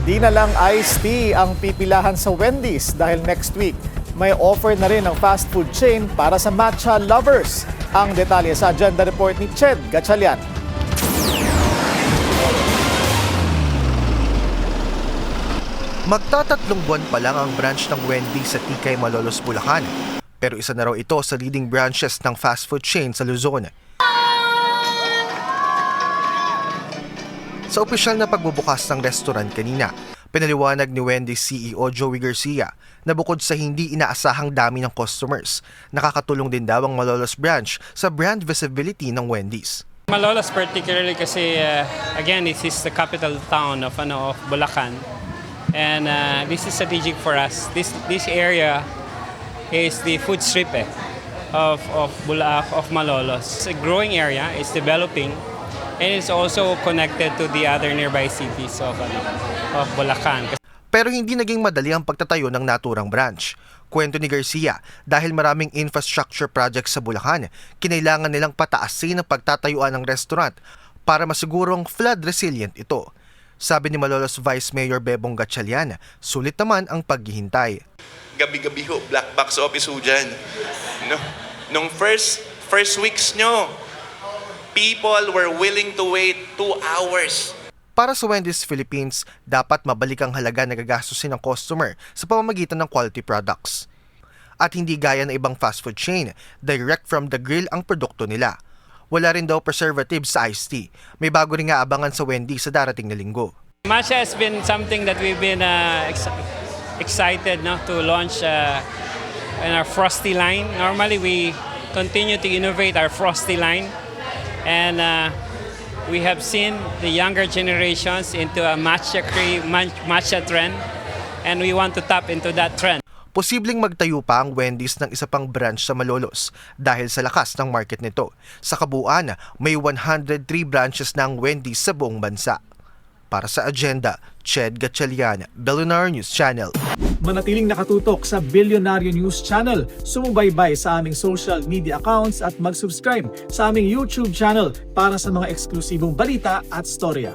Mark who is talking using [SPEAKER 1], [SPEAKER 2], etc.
[SPEAKER 1] Di na lang iced tea ang pipilahan sa Wendy's dahil next week may offer na rin ng fast food chain para sa matcha lovers. Ang detalye sa agenda report ni Ched Gatchalian.
[SPEAKER 2] Magtatatlong buwan pa lang ang branch ng Wendy's sa Tikay, Malolos, Bulacan. Pero isa na raw ito sa leading branches ng fast food chain sa Luzon. Sa opisyal na pagbubukas ng restaurant kanina, pinaliwanag ni Wendy's CEO Joey Garcia na bukod sa hindi inaasahang dami ng customers, nakakatulong din daw ang Malolos branch sa brand visibility ng Wendy's.
[SPEAKER 3] Malolos particularly kasi again, this is the capital town of Bulacan. And this is strategic for us. This area is the food strip of Malolos. It's a growing area, it's developing, and it's also connected to the other nearby cities of Bulacan.
[SPEAKER 2] Pero hindi naging madali ang pagtatayo ng naturang branch. Kwento ni Garcia, dahil maraming infrastructure projects sa Bulacan, kinailangan nilang pataasin ang pagtatayuan ng restaurant para masigurong flood resilient ito. Sabi ni Malolos Vice Mayor Bebong Gatchalian, sulit naman ang paghihintay.
[SPEAKER 4] Gabi-gabi ho, black box office ho dyan. No? Nung first weeks nyo, people were willing to wait 2 hours.
[SPEAKER 2] Para sa Wendy's Philippines, dapat mabalik ang halaga na gagastusin ng customer sa pamamagitan ng quality products. At hindi gaya ng ibang fast food chain, direct from the grill ang produkto nila. Wala rin daw preservatives sa iced tea. May bago rin nga abangan sa Wendy's sa darating na linggo.
[SPEAKER 3] Matcha has been something that we've been excited to launch in our Frosty line. Normally, we continue to innovate our Frosty line. And we have seen the younger generations into a matcha trend. And we want to tap into that trend.
[SPEAKER 2] Posibleng magtayo pa ang Wendy's ng isa pang branch sa Malolos dahil sa lakas ng market nito. Sa kabuuan, may 103 branches na ang Wendy's sa buong bansa. Para sa agenda, Ched Gatchalian, Billionaire News Channel.
[SPEAKER 1] Manatiling nakatutok sa Billionaire News Channel. Sumubaybay sa aming social media accounts at mag-subscribe sa aming YouTube channel para sa mga eksklusibong balita at storya.